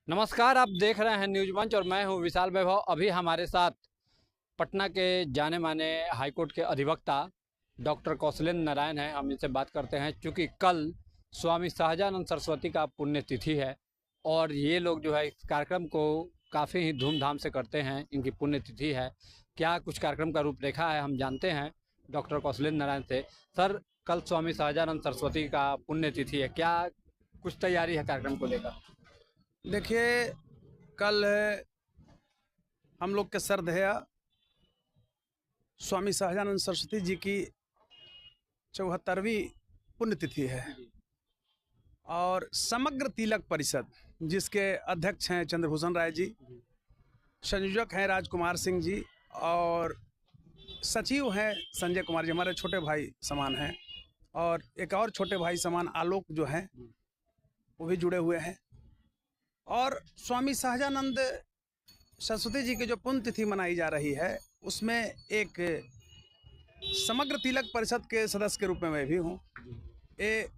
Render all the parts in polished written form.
नमस्कार, आप देख रहे हैं न्यूज मंच और मैं हूं विशाल वैभव। अभी हमारे साथ पटना के जाने माने हाईकोर्ट के अधिवक्ता डॉक्टर कौशलेंद्र नारायण हैं। हम इनसे बात करते हैं क्योंकि कल स्वामी सहजानंद सरस्वती का पुण्यतिथि है और ये लोग जो है इस कार्यक्रम को काफ़ी ही धूमधाम से करते हैं। इनकी पुण्यतिथि है, क्या कुछ कार्यक्रम का रूपरेखा है हम जानते हैं डॉक्टर कौशलेंद्र नारायण से। सर, कल स्वामी सहजानंद सरस्वती का पुण्यतिथि है, क्या कुछ तैयारी है कार्यक्रम को लेकर? देखिए, कल हम लोग के श्रद्धेय स्वामी सहजानंद सरस्वती जी की 74वीं पुण्यतिथि है और समग्र तिलक परिषद, जिसके अध्यक्ष हैं चंद्रभूषण राय जी, संयोजक हैं राजकुमार सिंह जी और सचिव हैं संजय कुमार जी, हमारे छोटे भाई समान हैं, और एक और छोटे भाई समान आलोक जो हैं वो भी जुड़े हुए हैं। और स्वामी सहजानंद सरस्वती जी की जो पुण्यतिथि मनाई जा रही है उसमें एक समग्र तिलक परिषद के सदस्य के रूप में मैं भी हूँ। ये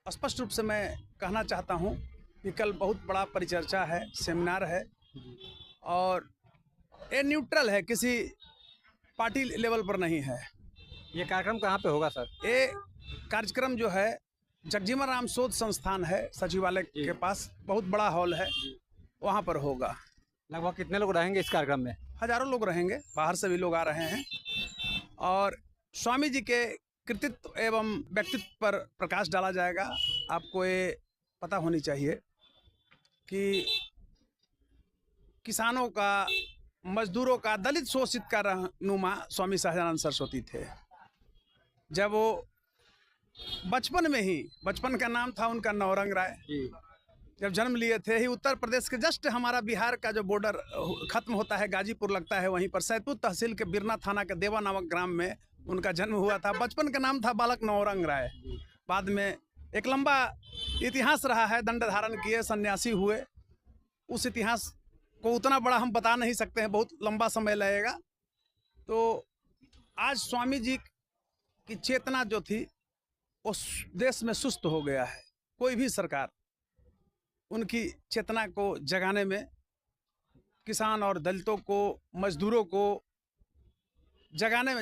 स्पष्ट रूप से मैं कहना चाहता हूँ कि कल बहुत बड़ा परिचर्चा है, सेमिनार है और ये न्यूट्रल है, किसी पार्टी लेवल पर नहीं है। ये कार्यक्रम कहाँ पे होगा सर? ये कार्यक्रम जो है जगजीवन राम शोध संस्थान है सचिवालय के पास, बहुत बड़ा हॉल है, वहाँ पर होगा। लगभग कितने लोग रहेंगे इस कार्यक्रम में? हजारों लोग रहेंगे, बाहर से भी लोग आ रहे हैं और स्वामी जी के कृतित्व एवं व्यक्तित्व पर प्रकाश डाला जाएगा। आपको ये पता होनी चाहिए कि किसानों का, मजदूरों का, दलित शोषित का रहनुमा स्वामी सहजानंद सरस्वती थे। जब वो बचपन में ही, बचपन का नाम था उनका नौरंग राय, जब जन्म लिए थे ही उत्तर प्रदेश के जस्ट हमारा बिहार का जो बॉर्डर खत्म होता है, गाजीपुर लगता है, वहीं पर सैदपुर तहसील के बिरना थाना के देवा नामक ग्राम में उनका जन्म हुआ था। बचपन का नाम था बालक नौरंग राय। बाद में एक लंबा इतिहास रहा है, दंड धारण किए, सन्यासी हुए। उस इतिहास को उतना बड़ा हम बता नहीं सकते हैं, बहुत लंबा समय लगेगा। तो आज स्वामी जी की चेतना जो थी उस देश में सुस्त हो गया है। कोई भी सरकार उनकी चेतना को जगाने में, किसान और दलितों को, मजदूरों को जगाने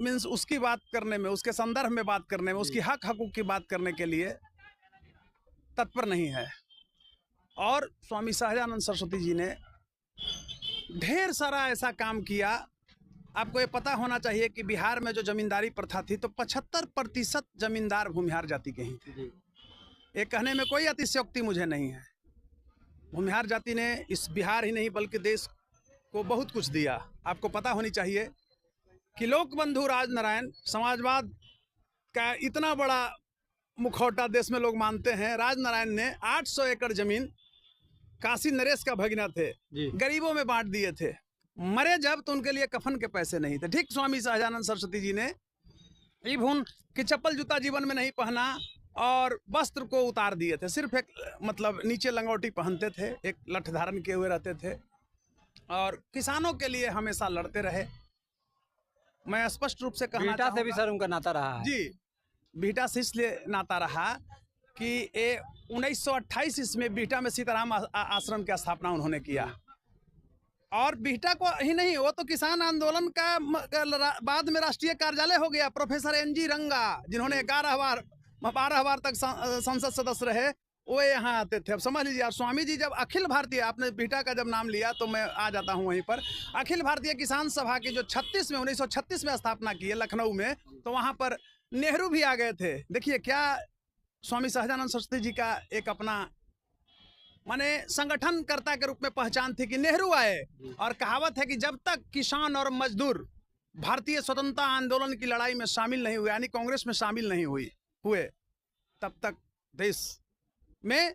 मीन्स उसकी बात करने में, उसके संदर्भ में बात करने में, उसकी हक हकूक की बात करने के लिए तत्पर नहीं है। और स्वामी सहजानंद सरस्वती जी ने ढेर सारा ऐसा काम किया। आपको ये पता होना चाहिए कि बिहार में जो जमींदारी प्रथा थी तो 75% जमींदार भूमिहार जाति के ही थे। ये कहने में कोई अतिशयोक्ति मुझे नहीं है। भूमिहार जाति ने इस बिहार ही नहीं बल्कि देश को बहुत कुछ दिया। आपको पता होनी चाहिए कि लोकबंधु राजनारायण, समाजवाद का इतना बड़ा मुखौटा देश में लोग मानते हैं, राजनारायण ने 800 एकड़ जमीन, काशी नरेश का भगीना थे, गरीबों में बांट दिए थे। मरे जब तो उनके लिए कफन के पैसे नहीं थे। ठीक स्वामी सहजानंद सरस्वती जी ने ई भून कि चप्पल जूता जीवन में नहीं पहना और वस्त्र को उतार दिए थे। सिर्फ एक मतलब नीचे लंगोटी पहनते थे, एक लठ धारण किए हुए रहते थे और किसानों के लिए हमेशा लड़ते रहे। मैं स्पष्ट रूप से कहना बीटा से भी सर उनका नाता रहा है। जी, बीटा से इसलिए नाता रहा कि ये 1928 ईस्वी में बीटा में सीताराम आश्रम की स्थापना उन्होंने किया। और बिहटा को ही नहीं, वो तो किसान आंदोलन का बाद में राष्ट्रीय कार्यालय हो गया। प्रोफेसर NG रंगा, जिन्होंने 12 बार तक संसद सदस्य रहे, वो यहाँ आते थे। अब समझ लीजिए, और स्वामी जी जब अखिल भारतीय, आपने बिहटा का जब नाम लिया तो मैं आ जाता हूँ वहीं पर, अखिल भारतीय किसान सभा की जो 1936 में स्थापना की है लखनऊ में, तो वहाँ पर नेहरू भी आ गए थे। देखिए क्या स्वामी सहजानंद सरस्वती जी का एक अपना माने संगठनकर्ता के रूप में पहचान थी कि नेहरू आए। और कहावत है कि जब तक किसान और मजदूर भारतीय स्वतंत्रता आंदोलन की लड़ाई में शामिल नहीं हुए, यानी कांग्रेस में शामिल नहीं हुए, तब तक देश में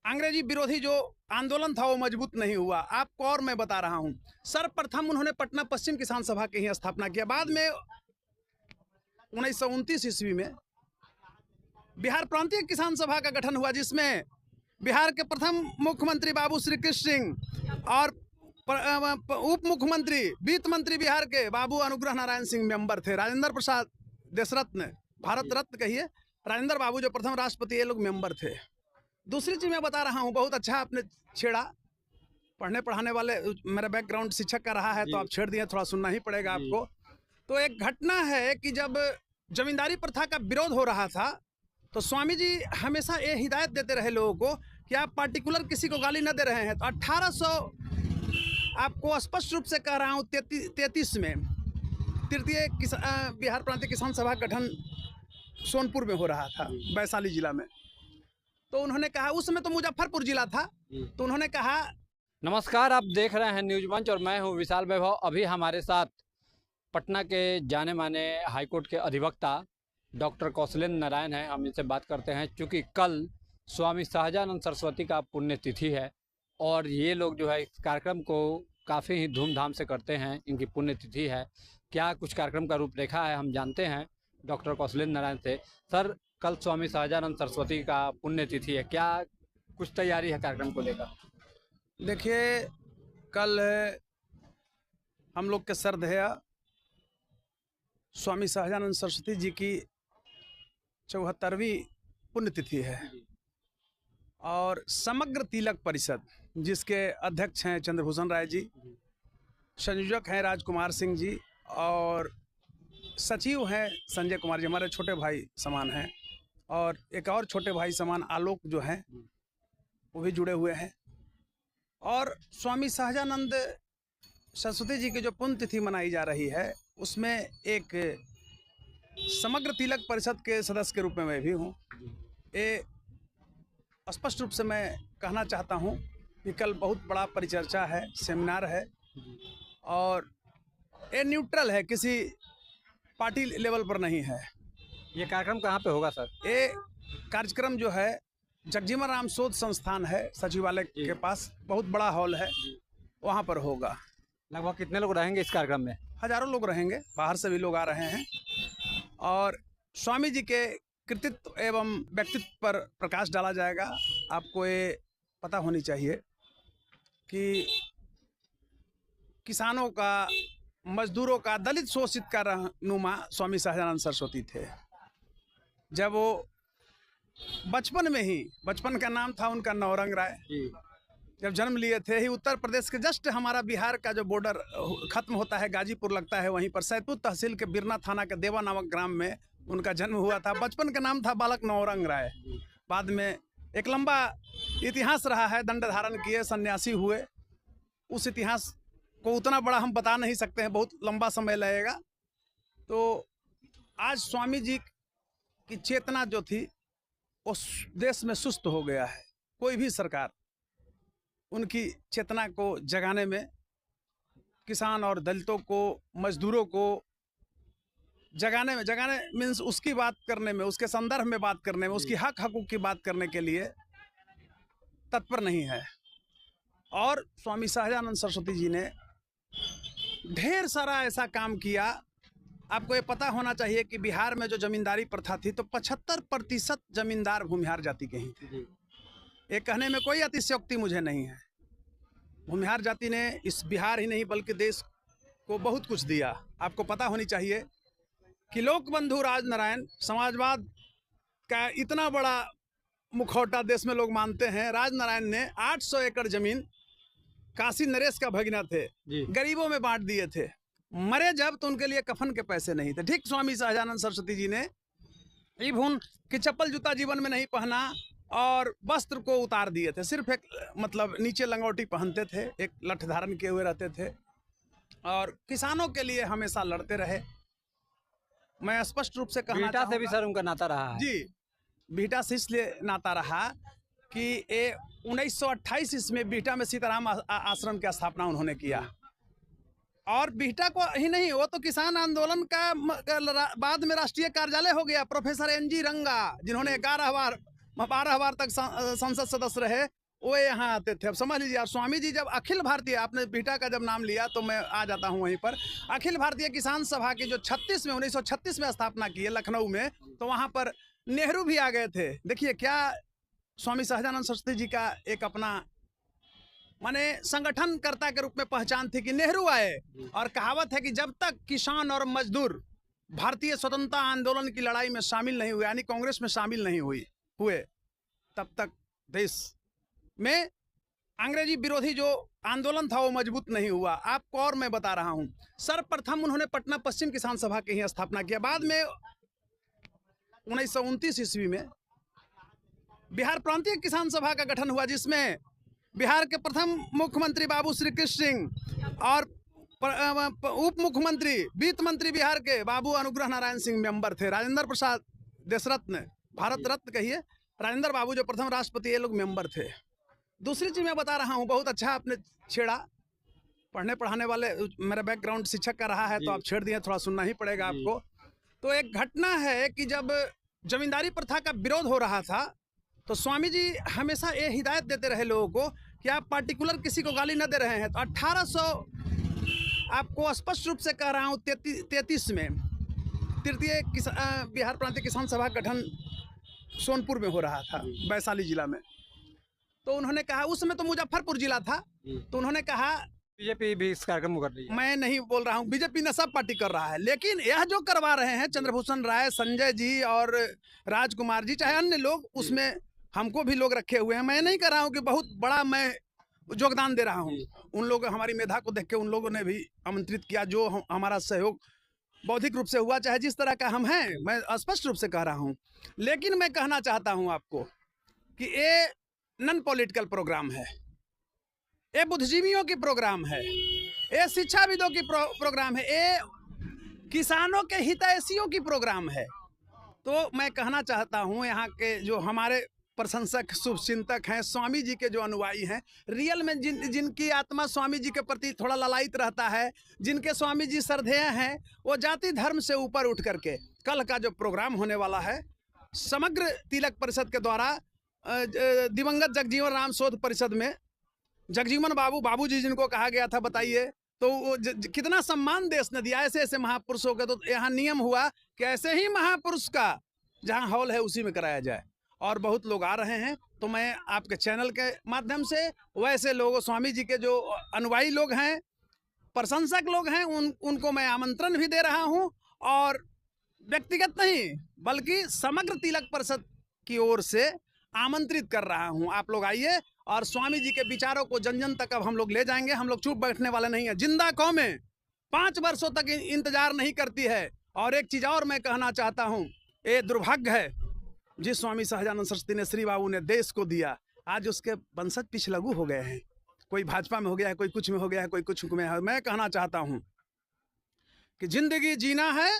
अंग्रेजी विरोधी जो आंदोलन था वो मजबूत नहीं हुआ। आपको और मैं बता रहा हूं, सर्वप्रथम उन्होंने पटना पश्चिम किसान सभा की ही स्थापना किया। बाद में 1929 ईस्वी में बिहार प्रांतीय किसान सभा का गठन हुआ, जिसमें बिहार के प्रथम मुख्यमंत्री बाबू श्री कृष्ण सिंह और उप मुख्यमंत्री, वित्त मंत्री बिहार के बाबू अनुग्रह नारायण सिंह मेंबर थे। राजेंद्र प्रसाद देशरत्न, भारत रत्न कहिए, राजेंद्र बाबू जो प्रथम राष्ट्रपति, ये लोग मेंबर थे। दूसरी चीज मैं बता रहा हूँ, बहुत अच्छा आपने छेड़ा। पढ़ने पढ़ाने वाले, मेरा बैकग्राउंड शिक्षक का रहा है तो आप छेड़ दिए, थोड़ा सुनना ही पड़ेगा आपको। तो एक घटना है कि जब जमींदारी प्रथा का विरोध हो रहा था तो स्वामी जी हमेशा ये हिदायत देते रहे लोगों को कि आप पार्टिकुलर किसी को गाली न दे रहे हैं। तो 1800, आपको स्पष्ट रूप से कह रहा हूँ, 33 में तृतीय बिहार प्रांतीय किसान सभा गठन सोनपुर में हो रहा था, वैशाली जिला में। तो उन्होंने कहा, उस समय तो मुजफ्फरपुर जिला था, तो उन्होंने कहा। नमस्कार, आप देख रहे हैं न्यूज मंच और मैं हूं विशाल वैभव। अभी हमारे साथ पटना के जाने माने हाईकोर्ट के अधिवक्ता डॉक्टर कौशलेंद्र नारायण हैं। हम इनसे बात करते हैं, क्योंकि कल स्वामी सहजानंद सरस्वती का पुण्यतिथि है और ये लोग जो है इस कार्यक्रम को काफ़ी ही धूमधाम से करते हैं। इनकी पुण्यतिथि है, क्या कुछ कार्यक्रम का रूपरेखा है हम जानते हैं डॉक्टर कौशलेंद्र नारायण से। सर, कल स्वामी सहजानंद सरस्वती का पुण्यतिथि है, क्या कुछ तैयारी है कार्यक्रम को लेकर? देखिए, कल हम लोग के श्रद्धेय स्वामी सहजानंद सरस्वती जी की 74वीं पुण्यतिथि है और समग्र तिलक परिषद, जिसके अध्यक्ष हैं चंद्रभूषण राय जी, संयोजक हैं राजकुमार सिंह जी और सचिव हैं संजय कुमार जी, हमारे छोटे भाई समान हैं, और एक और छोटे भाई समान आलोक जो हैं वो भी जुड़े हुए हैं। और स्वामी सहजानंद सरस्वती जी की जो पुण्यतिथि मनाई जा रही है उसमें एक समग्र तिलक परिषद के सदस्य के रूप में मैं भी हूँ। ये स्पष्ट रूप से मैं कहना चाहता हूँ कि कल बहुत बड़ा परिचर्चा है, सेमिनार है और ये न्यूट्रल है, किसी पार्टी लेवल पर नहीं है। ये कार्यक्रम कहाँ पे होगा सर? ये कार्यक्रम जो है जगजीवन राम शोध संस्थान है, सचिवालय के पास बहुत बड़ा हॉल है, वहाँ पर होगा। लगभग कितने लोग रहेंगे इस कार्यक्रम में? हजारों लोग रहेंगे, बाहर से भी लोग आ रहे हैं और स्वामी जी के कृतित्व एवं व्यक्तित्व पर प्रकाश डाला जाएगा। आपको ये पता होनी चाहिए कि किसानों का, मजदूरों का, दलित शोषित का रहनुमा स्वामी सहजानंद सरस्वती थे। जब वो बचपन में ही, बचपन का नाम था उनका नौरंग राय, जब जन्म लिए थे ही उत्तर प्रदेश के जस्ट हमारा बिहार का जो बॉर्डर खत्म होता है, गाजीपुर लगता है, वहीं पर सैदपुर तहसील के बिरना थाना के देवा नामक ग्राम में उनका जन्म हुआ था। बचपन का नाम था बालक नौरंग राय। बाद में एक लंबा इतिहास रहा है, दंड धारण किए, सन्यासी हुए। उस इतिहास को उतना बड़ा हम बता नहीं सकते हैं, बहुत लंबा समय लगेगा। तो आज स्वामी जी की चेतना जो थी उस देश में सुस्त हो गया है। कोई भी सरकार उनकी चेतना को जगाने में, किसान और दलितों को, मजदूरों को जगाने मीन्स उसकी बात करने में, उसके संदर्भ में बात करने में, उसकी हक हकूक की बात करने के लिए तत्पर नहीं है। और स्वामी सहजानंद सरस्वती जी ने ढेर सारा ऐसा काम किया। आपको ये पता होना चाहिए कि बिहार में जो जमींदारी प्रथा थी तो 75% जमींदार भूमिहार जाति के ही थे। ये कहने में कोई अतिशयोक्ति मुझे नहीं है। भूमिहार जाति ने इस बिहार ही नहीं बल्कि देश को बहुत कुछ दिया। आपको पता होनी चाहिए कि लोक बंधु राजनारायण, समाजवाद का इतना बड़ा मुखौटा देश में लोग मानते हैं। राजनारायण ने 800 एकड़ जमीन, काशी नरेश का भगीना थे, गरीबों में बांट दिए थे। मरे जब तो उनके लिए कफन के पैसे नहीं थे। ठीक स्वामी सहजानंद सरस्वती जी ने ई भून कि चप्पल जूता जीवन में नहीं पहना और वस्त्र को उतार दिए थे। सिर्फ एक मतलब नीचे लंगोटी पहनते थे, एक लठ धारण किए हुए रहते थे और किसानों के लिए हमेशा लड़ते रहे। मैं स्पष्ट रूप से कहना बीटा से भी सर उनका नाता रहा है। जी, बीटा से इसलिए नाता रहा कि ये 1928 इसमें बीटा में सीताराम आश्रम की स्थापना उन्होंने किया। और बिहटा को ही नहीं, वो तो किसान आंदोलन का बाद में राष्ट्रीय कार्यालय हो गया। प्रोफेसर NG रंगा, जिन्होंने 12 बार तक संसद सदस्य रहे, वो यहाँ आते थे। अब समझ लीजिए, स्वामी जी जब अखिल भारतीय, आपने बिहटा का जब नाम लिया तो मैं आ जाता हूँ वहीं पर, अखिल भारतीय किसान सभा की जो 1936 में स्थापना की है लखनऊ में, तो वहाँ पर नेहरू भी आ गए थे। देखिए क्या स्वामी सहजानंद सरस्वती जी का एक अपना माने संगठनकर्ता के रूप में पहचान थी कि नेहरू आए। और कहावत है कि जब तक किसान और मजदूर भारतीय स्वतंत्रता आंदोलन की लड़ाई में शामिल नहीं हुए, यानी कांग्रेस में शामिल नहीं हुए, तब तक देश में अंग्रेजी विरोधी जो आंदोलन था वो मजबूत नहीं हुआ। आपको और मैं बता रहा हूं, सर्वप्रथम उन्होंने पटना पश्चिम किसान सभा की ही स्थापना किया। बाद में 1929 ईस्वी में बिहार प्रांतीय किसान सभा का गठन हुआ, जिसमें बिहार के प्रथम मुख्यमंत्री बाबू श्री कृष्ण सिंह और उप मुख्यमंत्री वित्त मंत्री बिहार के बाबू अनुग्रह नारायण सिंह मेंबर थे। राजेंद्र प्रसाद देशरत्न, भारत रत्न कहिए, राजेंद्र बाबू जो प्रथम राष्ट्रपति, ये लोग मेंबर थे। दूसरी चीज मैं बता रहा हूँ, बहुत अच्छा आपने छेड़ा, पढ़ने पढ़ाने वाले, मेरा बैकग्राउंड शिक्षक का रहा है तो आप छेड़ दिए, थोड़ा सुनना ही पड़ेगा आपको। तो एक घटना है कि जब जमींदारी प्रथा का विरोध हो रहा था तो स्वामी जी हमेशा ये हिदायत देते रहे लोगों को कि आप पार्टिकुलर किसी को गाली न दे रहे हैं। तो 1800, आपको स्पष्ट रूप से कह रहा हूँ, 33 में तृतीय बिहार प्रांतीय किसान सभा का गठन सोनपुर में हो रहा था, वैशाली जिला में। तो उन्होंने कहा, उस समय तो मुजफ्फरपुर जिला था, तो उन्होंने कहा बीजेपी भी इस कार्यक्रम को कर रही है। मैं नहीं बोल रहा हूँ, बीजेपी ने सब पार्टी कर रहा है, लेकिन यह जो करवा रहे हैं चंद्रभूषण राय, संजय जी और राजकुमार जी, चाहे अन्य लोग, उसमें हमको भी लोग रखे हुए हैं। मैं नहीं कर रहा हूँ कि बहुत बड़ा मैं योगदान दे रहा हूँ। उन लोग हमारी मेधा को देख के उन लोगों ने भी आमंत्रित किया, जो हमारा सहयोग बौद्धिक रूप से हुआ, चाहे जिस तरह का हम हैं, मैं स्पष्ट रूप से कह रहा हूँ। लेकिन मैं कहना चाहता हूँ आपको कि ये नॉन पॉलिटिकल प्रोग्राम है, ये बुद्धिजीवियों की प्रोग्राम है, ये शिक्षाविदों की प्रोग्राम है, ये किसानों के हितैषियों की प्रोग्राम है। तो मैं कहना चाहता हूँ, यहाँ के जो हमारे प्रशंसक शुभचिंतक हैं, स्वामी जी के जो अनुयायी हैं, रियल में जिनकी आत्मा स्वामी जी के प्रति थोड़ा ललायित रहता है, जिनके स्वामी जी श्रद्धेय हैं, वो जाति धर्म से ऊपर उठ करके कल का जो प्रोग्राम होने वाला है समग्र तिलक परिषद के द्वारा, दिवंगत जगजीवन राम शोध परिषद में जगजीवन बाबू जी जिनको कहा गया था, बताइए तो वो कितना सम्मान देश ने दिया ऐसे ऐसे महापुरुषों के। तो यहाँ नियम हुआ कि ऐसे ही महापुरुष का जहाँ हॉल है उसी में कराया जाए, और बहुत लोग आ रहे हैं। तो मैं आपके चैनल के माध्यम से वैसे लोगों, स्वामी जी के जो अनुयायी लोग हैं, प्रशंसक लोग हैं, उनको मैं आमंत्रण भी दे रहा हूं, और व्यक्तिगत नहीं बल्कि समग्र तिलक परिषद की ओर से आमंत्रित कर रहा हूं। आप लोग आइए और स्वामी जी के विचारों को जन जन तक अब हम लोग ले जाएंगे। हम लोग चुप बैठने वाले नहीं है। जिंदा कौमें 5 वर्षों तक इंतजार नहीं करती है। और एक चीज और मैं कहना चाहता हूं, ये दुर्भाग्य है जिस स्वामी सहजानंद सरस्वती ने, श्री बाबू ने देश को दिया, आज उसके वंशज पिछलगू हो गए हैं। कोई भाजपा में हो गया है, कोई कुछ में हो गया है, कोई कुछ में है। मैं कहना चाहता हूं कि जिंदगी जीना है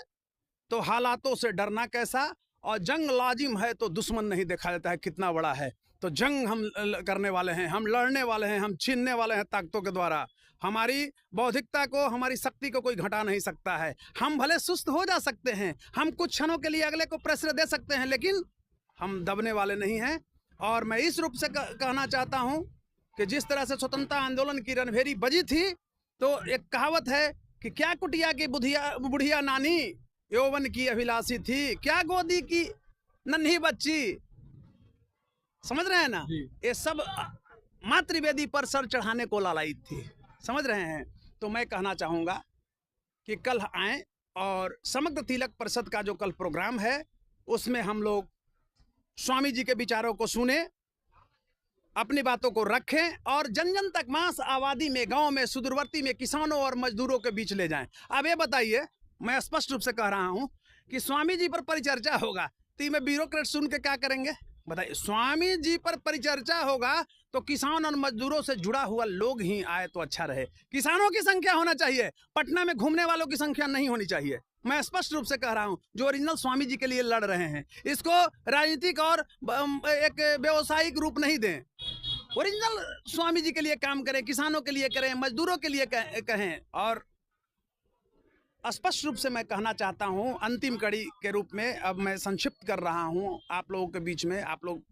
तो हालातों से डरना कैसा, और जंग लाजिम है तो दुश्मन नहीं देखा जाता है कितना बड़ा है। तो जंग हम करने वाले हैं, हम लड़ने वाले हैं, हम छीनने वाले हैं ताकतों के द्वारा। हमारी बौद्धिकता को, हमारी शक्ति को कोई घटा नहीं सकता है। हम भले सुस्त हो जा सकते हैं, हम कुछ क्षणों के लिए अगले को प्रेशर दे सकते हैं, लेकिन हम दबने वाले नहीं हैं। और मैं इस रूप से कहना चाहता हूं कि जिस तरह से स्वतंत्रता आंदोलन की रणभेरी बजी थी, तो एक कहावत है कि क्या कुटिया की बुढ़िया नानी यौवन की अभिलाषी थी, क्या गोदी की नन्ही बच्ची। समझ रहे हैं ना, ये सब मातृवेदी पर सर चढ़ाने को लालायित थी। समझ रहे हैं। तो मैं कहना चाहूँगा कि कल आएँ और समग्र तिलक परिषद का जो कल प्रोग्राम है उसमें हम लोग स्वामी जी के विचारों को सुने, अपनी बातों को रखें और जन जन तक, मास आबादी में, गांव में, सुदूरवर्ती में, किसानों और मजदूरों के बीच ले जाएं। अब ये बताइए, मैं स्पष्ट रूप से कह रहा हूं कि स्वामी जी पर परिचर्चा होगा तो मैं ब्यूरोक्रेट सुन के क्या करेंगे बताइए। स्वामी जी पर परिचर्चा होगा तो किसान और मजदूरों से जुड़ा हुआ लोग ही आए तो अच्छा रहे। किसानों की संख्या होना चाहिए, पटना में घूमने वालों की संख्या नहीं होनी चाहिए। मैं स्पष्ट रूप से कह रहा हूं, जो ओरिजिनल स्वामी जी के लिए लड़ रहे हैं, इसको राजनीतिक और एक व्यवसायिक रूप नहीं दें। ओरिजिनल स्वामी जी के लिए काम करें, किसानों के लिए करें, मजदूरों के लिए कहें। और स्पष्ट रूप से मैं कहना चाहता हूं, अंतिम कड़ी के रूप में अब मैं संक्षिप्त कर रहा हूं आप लोगों के बीच में। आप लोग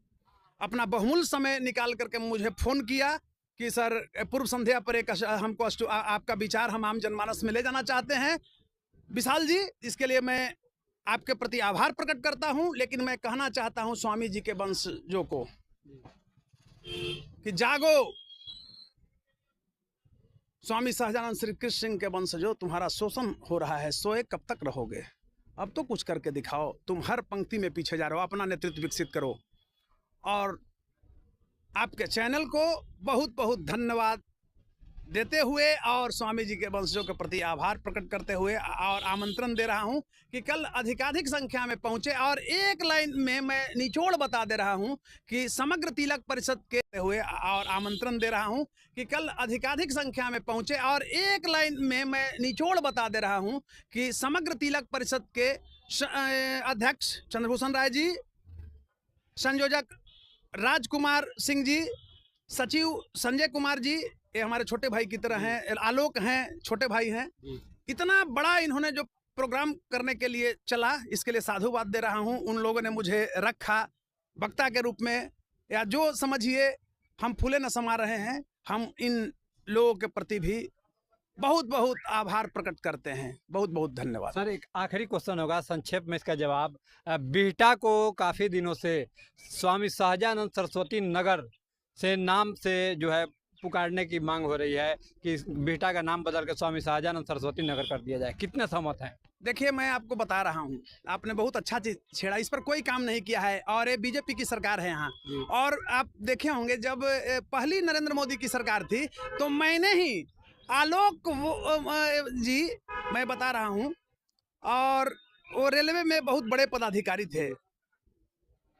अपना बहुमूल्य समय निकाल करके मुझे फ़ोन किया कि सर पूर्व संध्या पर एक हमको आपका विचार हम आम जनमानस में ले जाना चाहते हैं। विशाल जी, इसके लिए मैं आपके प्रति आभार प्रकट करता हूं। लेकिन मैं कहना चाहता हूं स्वामी जी के वंशजों को कि जागो, स्वामी सहजानंद श्री कृष्ण सिंह के वंशजों, तुम्हारा शोषण हो रहा है, सोए कब तक रहोगे? अब तो कुछ करके दिखाओ। तुम हर पंक्ति में पीछे जा रहे हो, अपना नेतृत्व विकसित करो। और आपके चैनल को बहुत बहुत धन्यवाद देते हुए और स्वामी जी के वंशजों के प्रति आभार प्रकट करते हुए और आमंत्रण दे रहा हूं कि कल अधिकाधिक संख्या में पहुंचे। और एक लाइन में मैं निचोड़ बता दे रहा हूं कि समग्र तिलक परिषद के हुए और आमंत्रण दे रहा हूं कि कल अधिकाधिक संख्या में पहुंचे। और एक लाइन में मैं निचोड़ बता दे रहा हूं कि समग्र तिलक परिषद के अध्यक्ष चंद्रभूषण राय जी, संयोजक राजकुमार सिंह जी, सचिव संजय कुमार जी, ये हमारे छोटे भाई की तरह हैं, आलोक हैं, छोटे भाई हैं। इतना बड़ा इन्होंने जो प्रोग्राम करने के लिए चला, इसके लिए साधुवाद दे रहा हूं। उन लोगों ने मुझे रखा वक्ता के रूप में, या जो समझिए हम फूले न समा रहे हैं। हम इन लोगों के प्रति भी बहुत बहुत आभार प्रकट करते हैं। बहुत बहुत धन्यवाद। सर, एक आखिरी क्वेश्चन होगा, संक्षेप में इसका जवाब। बिहटा को काफ़ी दिनों से स्वामी सहजानंद सरस्वती नगर से नाम से जो है पुकारने की मांग हो रही है कि बिहटा का नाम बदल के स्वामी सहजानंद सरस्वती नगर कर दिया जाए, कितने सहमत हैं? देखिए, मैं आपको बता रहा हूँ, आपने बहुत अच्छा चीज छेड़ा, इस पर कोई काम नहीं किया है और ये बीजेपी की सरकार है यहाँ। और आप देखे होंगे जब पहली नरेंद्र मोदी की सरकार थी तो मैंने ही आलोक जी, मैं बता रहा हूँ, और वो रेलवे में बहुत बड़े पदाधिकारी थे,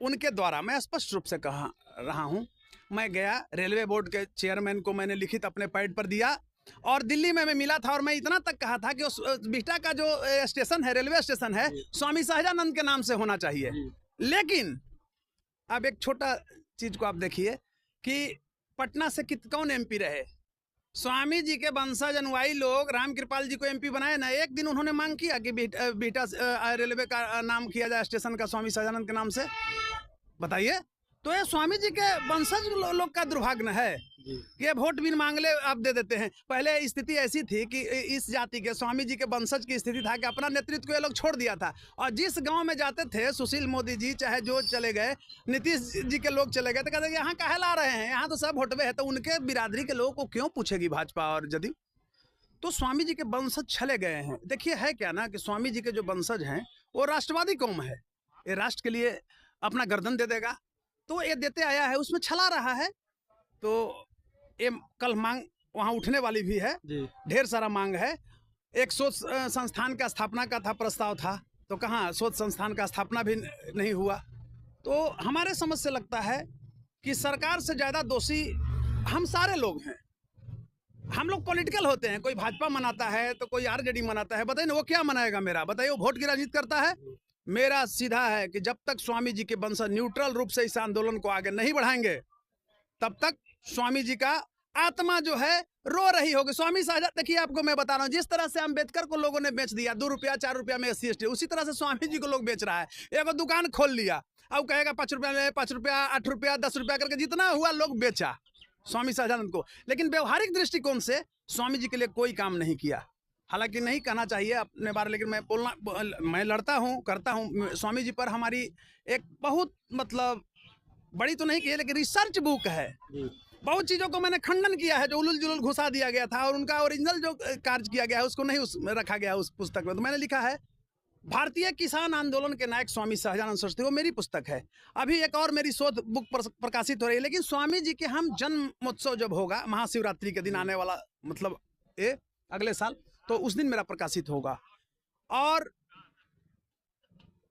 उनके द्वारा मैं स्पष्ट रूप से कह रहा हूँ, मैं गया रेलवे बोर्ड के चेयरमैन को मैंने लिखित अपने पैड पर दिया और दिल्ली में मैं मिला था और मैं इतना तक कहा था कि उस बिहटा का जो स्टेशन है, रेलवे स्टेशन है, स्वामी सहजानंद के नाम से होना चाहिए। लेकिन अब एक छोटा चीज को आप देखिए कि पटना से कौन एमपी रहे? स्वामी जी के वंशज अनुयायी लोग रामकृपाल जी को एमपी बनाए ना। एक दिन उन्होंने मांग किया कि बिहटा रेलवे का नाम किया जाए स्टेशन का स्वामी सहजानंद के नाम से? बताइए। तो ये स्वामी जी के वंशज लोग का दुर्भाग्य है कि ये वोट भी मांग ले आप दे देते हैं। पहले स्थिति ऐसी थी कि इस जाति के स्वामी जी के वंशज की स्थिति था कि अपना नेतृत्व को ये लोग छोड़ दिया था और जिस गांव में जाते थे, सुशील मोदी जी चाहे जो चले गए, नीतीश जी के लोग चले गए, तो कहते यहाँ काहे ला रहे हैं, यहाँ तो सब वोटवे है, तो उनके बिरादरी के लोगों को क्यों पूछेगी भाजपा और जदयू? तो स्वामी जी के वंशज चले गए हैं। देखिए है क्या ना कि स्वामी जी के जो वंशज हैं वो राष्ट्रवादी कौम है, ये राष्ट्र के लिए अपना गर्दन दे देगा, तो ये देते आया है, उसमें छला रहा है। तो ये कल मांग वहाँ उठने वाली भी है, ढेर सारा मांग है। एक शोध संस्थान का स्थापना का था, प्रस्ताव था, तो कहाँ शोध संस्थान का स्थापना भी नहीं हुआ। तो हमारे समझ से लगता है कि सरकार से ज़्यादा दोषी हम सारे लोग हैं। हम लोग पॉलिटिकल होते हैं, कोई भाजपा मनाता है तो कोई आरजेडी मनाता है। बताइए ना, वो क्या मनाएगा मेरा? बताइए, वो वोट की राजनीति करता है? मेरा सीधा है कि जब तक स्वामी जी के वंशज न्यूट्रल रूप से इस आंदोलन को आगे नहीं बढ़ाएंगे तब तक स्वामी जी का आत्मा जो है रो रही होगी। स्वामी सहजानंद, देखिए आपको मैं बता रहा हूँ, जिस तरह से अम्बेडकर को लोगों ने बेच दिया 2 रुपया 4 रुपया में SC ST, उसी तरह से स्वामी जी को लोग बेच रहा है। एक दुकान खोल लिया, अब कहेगा 5 रुपया में, 5 रुपया 8 रुपया 10 रुपया करके जितना हुआ लोग बेचा स्वामी सहजानंद को। लेकिन व्यवहारिक दृष्टिकोण से स्वामी जी के लिए कोई काम नहीं किया। हालांकि नहीं कहना चाहिए अपने बारे, लेकिन मैं लड़ता हूँ, करता हूँ। स्वामी जी पर हमारी एक बहुत मतलब बड़ी तो नहीं की है, लेकिन रिसर्च बुक है। बहुत चीज़ों को मैंने खंडन किया है जो उलूल जुलूल घुसा दिया गया था, और उनका ओरिजिनल जो कार्य किया गया है उसको नहीं उसमें रखा गया उस पुस्तक में। तो मैंने लिखा है भारतीय किसान आंदोलन के नायक स्वामी सहजानंद सरस्वती, वो मेरी पुस्तक है। अभी एक और मेरी शोध बुक प्रकाशित हो रही है। लेकिन स्वामी जी के हम जन्मोत्सव जब होगा, महाशिवरात्रि के दिन आने वाला, मतलब ये अगले साल, तो उस दिन मेरा प्रकाशित होगा। और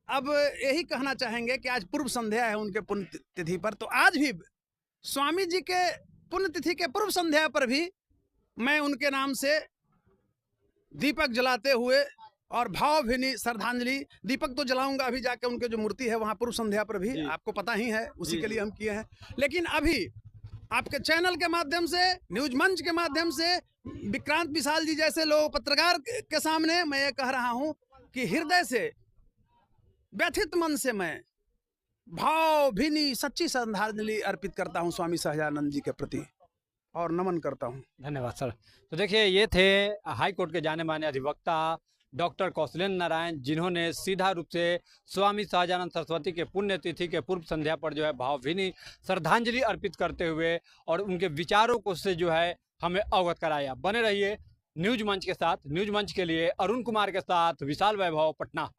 अब यही कहना चाहेंगे कि आज पूर्व संध्या है उनके पुण्यतिथि पर, तो आज भी स्वामी जी के पुण्यतिथि के पूर्व संध्या पर भी मैं उनके नाम से दीपक जलाते हुए और भावभीनी श्रद्धांजलि, दीपक तो जलाऊंगा अभी जाके उनके जो मूर्ति है वहाँ पूर्व संध्या पर भी, आपको पता ही है, उसी के लिए हम किए हैं। लेकिन अभी आपके चैनल के माध्यम से, न्यूज मंच के माध्यम से, विक्रांत विशाल जी जैसे लोग पत्रकार के सामने मैं ये कह रहा हूं कि हृदय से, व्यथित मन से मैं भावभीनी सच्ची श्रद्धांजलि अर्पित करता हूं स्वामी सहजानंद जी के प्रति और नमन करता हूं। धन्यवाद सर। तो देखिए, ये थे हाई कोर्ट के जाने माने अधिवक्ता डॉक्टर कौशलेंद्र नारायण, जिन्होंने सीधा रूप से स्वामी सहजानंद सरस्वती के पुण्यतिथि के पूर्व संध्या पर जो है भावभीनी श्रद्धांजलि अर्पित करते हुए और उनके विचारों को से जो है हमें अवगत कराया। बने रहिए न्यूज मंच के साथ। न्यूज मंच के लिए अरुण कुमार के साथ विशाल वैभव, पटना।